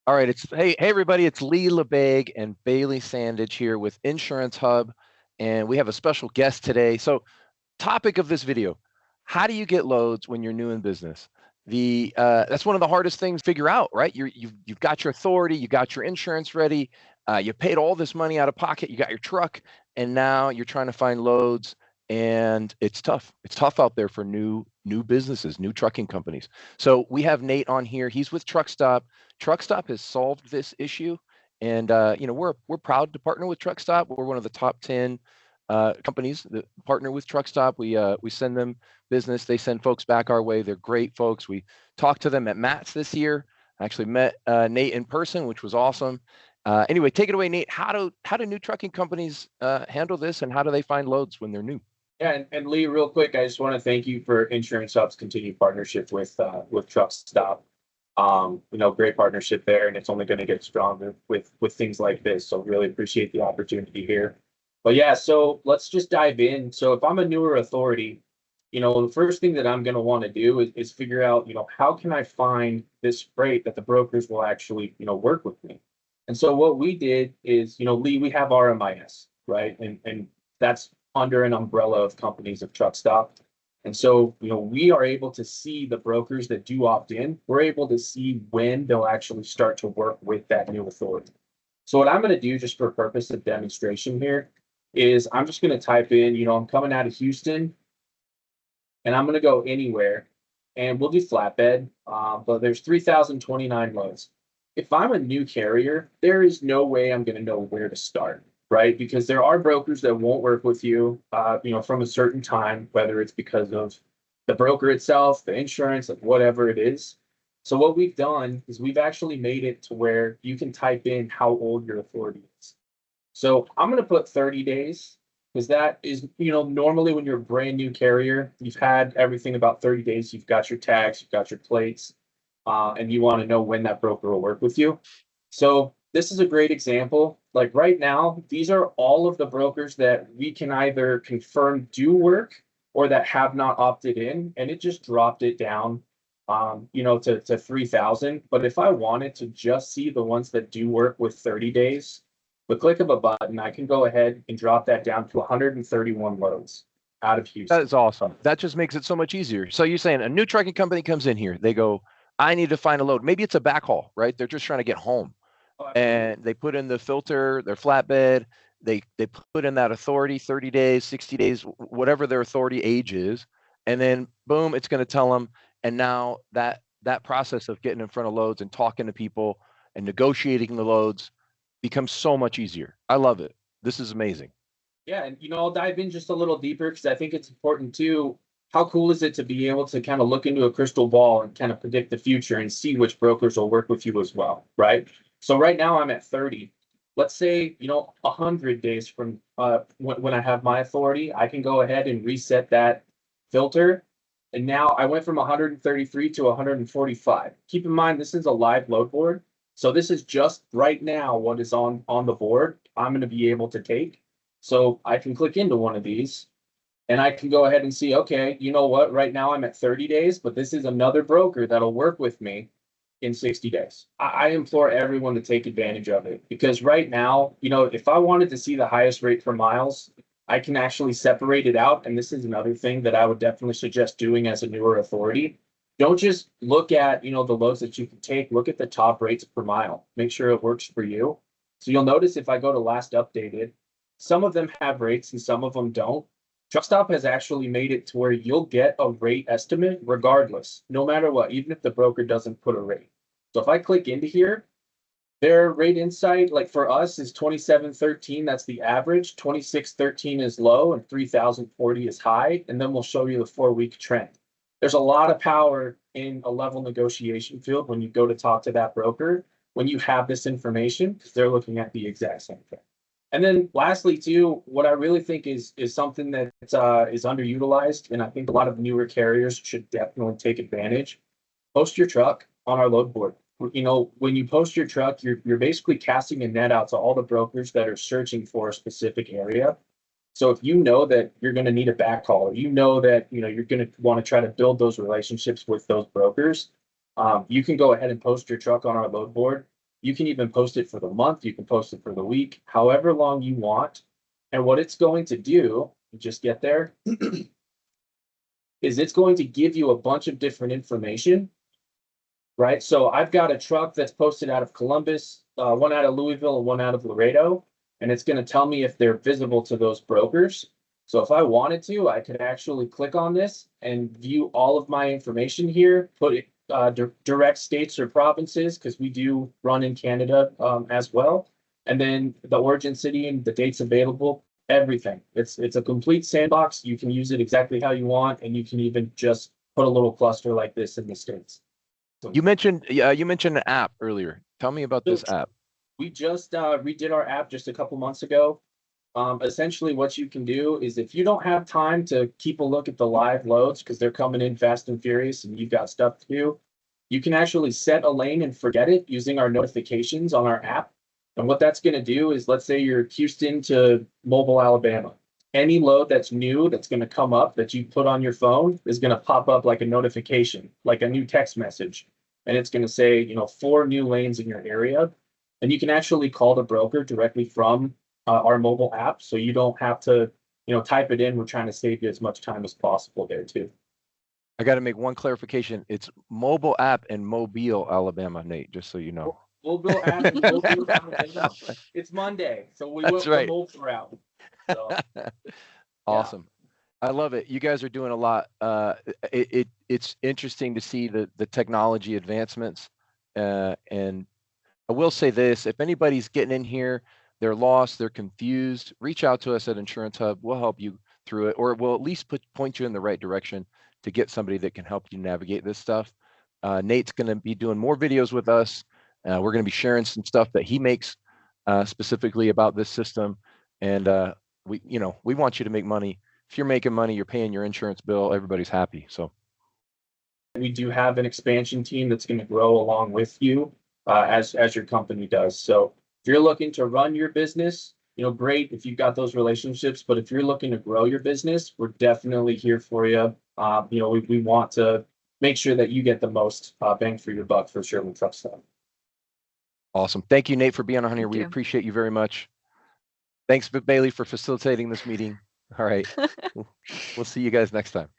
All right, hey everybody, it's Lee LeBeg and Bailey Sandage here with Insurance Hub, and we have a special guest today. So, topic of this video: how do you get loads when you're new in business? The That's one of the hardest things to figure out, right? You've got your authority, you got your insurance ready, you paid all this money out of pocket, you got your truck, and now you're trying to find loads, and it's tough. It's tough out there for new businesses, new trucking companies. So we have Nate on here. He's with Truckstop. Truckstop has solved this issue, and we're proud to partner with Truckstop. We're one of the top 10 companies that partner with Truckstop. We send them business. They send folks back our way. They're great folks. We talked to them at Matt's this year. I actually met Nate in person, which was awesome. Anyway, take it away, Nate. How do new trucking companies handle this, and how do they find loads when they're new? Yeah, and Lee, real quick, I just want to thank you for Insurance Hub's continued partnership with Truckstop. Great partnership there, and it's only going to get stronger with things like this. So really appreciate the opportunity here. But yeah, so let's just dive in. So if I'm a newer authority, the first thing that I'm going to want to do is figure out, how can I find this freight that the brokers will actually, work with me. And so what we did is, Lee, we have RMIS, right? And that's under an umbrella of companies of Truckstop. And so, we are able to see the brokers that do opt in. We're able to see when they'll actually start to work with that new authority. So what I'm going to do just for purpose of demonstration here is I'm just going to type in, I'm coming out of Houston and I'm going to go anywhere and we'll do flatbed. But there's 3,029 loads. If I'm a new carrier, there is no way I'm going to know where to start, right? Because there are brokers that won't work with you, from a certain time, whether it's because of the broker itself, the insurance, like whatever it is. So what we've done is we've actually made it to where you can type in how old your authority is. So I'm going to put 30 days because that is, normally when you're a brand new carrier, you've had everything about 30 days. You've got your tags, you've got your plates, and you want to know when that broker will work with you. So this is a great example. Like right now, these are all of the brokers that we can either confirm do work or that have not opted in, and it just dropped it down, to 3,000. But if I wanted to just see the ones that do work with 30 days, the click of a button, I can go ahead and drop that down to 131 loads out of That Houston. is awesome. That just makes it so much easier. So you're saying a new trucking company comes in here, they go, I need to find a load. Maybe it's a backhaul, right? They're just trying to get home, Oh, absolutely. and they put in the filter, their flatbed, they put in that authority, 30 days, 60 days, whatever their authority age is, and then boom, it's going to tell them. And now that process of getting in front of loads and talking to people and negotiating the loads becomes so much easier. I love it. This is amazing. Yeah, and I'll dive in just a little deeper because I think it's important too. How cool is it to be able to kind of look into a crystal ball and kind of predict the future and see which brokers will work with you as well, right? So right now I'm at 30. Let's say, 100 days from when I have my authority, I can go ahead and reset that filter. And now I went from 133 to 145. Keep in mind, this is a live load board. So this is just right now what is on the board I'm going to be able to take. So I can click into one of these and I can go ahead and see, okay, you know what? Right now I'm at 30 days, but this is another broker that'll work with me in 60 days. I implore everyone to take advantage of it because right now, if I wanted to see the highest rate for miles, I can actually separate it out. And this is another thing that I would definitely suggest doing as a newer authority. Don't just look at, the loads that you can take, look at the top rates per mile, make sure it works for you. So you'll notice if I go to last updated, some of them have rates and some of them don't. Truckstop has actually made it to where you'll get a rate estimate regardless, no matter what, even if the broker doesn't put a rate. So if I click into here, their rate insight, like for us, is 2713. That's the average. 2613 is low and 3040 is high. And then we'll show you the 4-week trend. There's a lot of power in a level negotiation field when you go to talk to that broker, when you have this information, because they're looking at the exact same thing. And then lastly, too, what I really think is something that is underutilized, and I think a lot of newer carriers should definitely take advantage. Post your truck on our load board. When you post your truck, you're basically casting a net out to all the brokers that are searching for a specific area. So if you know that you're going to need a backhaul, or you know that you're going to want to try to build those relationships with those brokers, you can go ahead and post your truck on our load board. You can even post it for the month. You can post it for the week, however long you want. And what it's going to do, just get there, is it's going to give you a bunch of different information, right? So I've got a truck that's posted out of Columbus, one out of Louisville, and one out of Laredo, and it's going to tell me if they're visible to those brokers. So if I wanted to, I could actually click on this and view all of my information here, put it direct states or provinces, because we do run in Canada as well. And then the origin city and the dates available, everything. It's a complete sandbox. You can use it exactly how you want, and you can even just put a little cluster like this in the states. So, You mentioned an app earlier. Tell me about this app. we just redid our app just a couple months ago. Essentially, what you can do is if you don't have time to keep a look at the live loads because they're coming in fast and furious and you've got stuff to do, you can actually set a lane and forget it using our notifications on our app. And what that's going to do is, let's say you're Houston to Mobile, Alabama. Any load that's new that's going to come up that you put on your phone is going to pop up like a notification, like a new text message. And it's going to say, 4 new lanes in your area. And you can actually call the broker directly from our mobile app. So you don't have to, type it in. We're trying to save you as much time as possible there too. I got to make one clarification. It's mobile app in Mobile, Alabama, Nate, just so you know. Mobile app and Mobile Alabama. It's Monday, so we went right. the mobile route. So, awesome. Yeah. I love it. You guys are doing a lot. It's interesting to see the technology advancements. And I will say this, if anybody's getting in here, they're lost, they're confused, reach out to us at Insurance Hub. We'll help you through it, or we'll at least point you in the right direction to get somebody that can help you navigate this stuff. Nate's going to be doing more videos with us. We're going to be sharing some stuff that he makes specifically about this system. And we want you to make money. If you're making money, you're paying your insurance bill, everybody's happy. So we do have an expansion team that's going to grow along with you as your company does. So if you're looking to run your business, great if you've got those relationships. But if you're looking to grow your business, we're definitely here for you. We want to make sure that you get the most bang for your buck for sure with Truckstop. Awesome. Thank you, Nate, for being on here. We appreciate you very much. Thanks, Bailey, for facilitating this meeting. All right. We'll see you guys next time.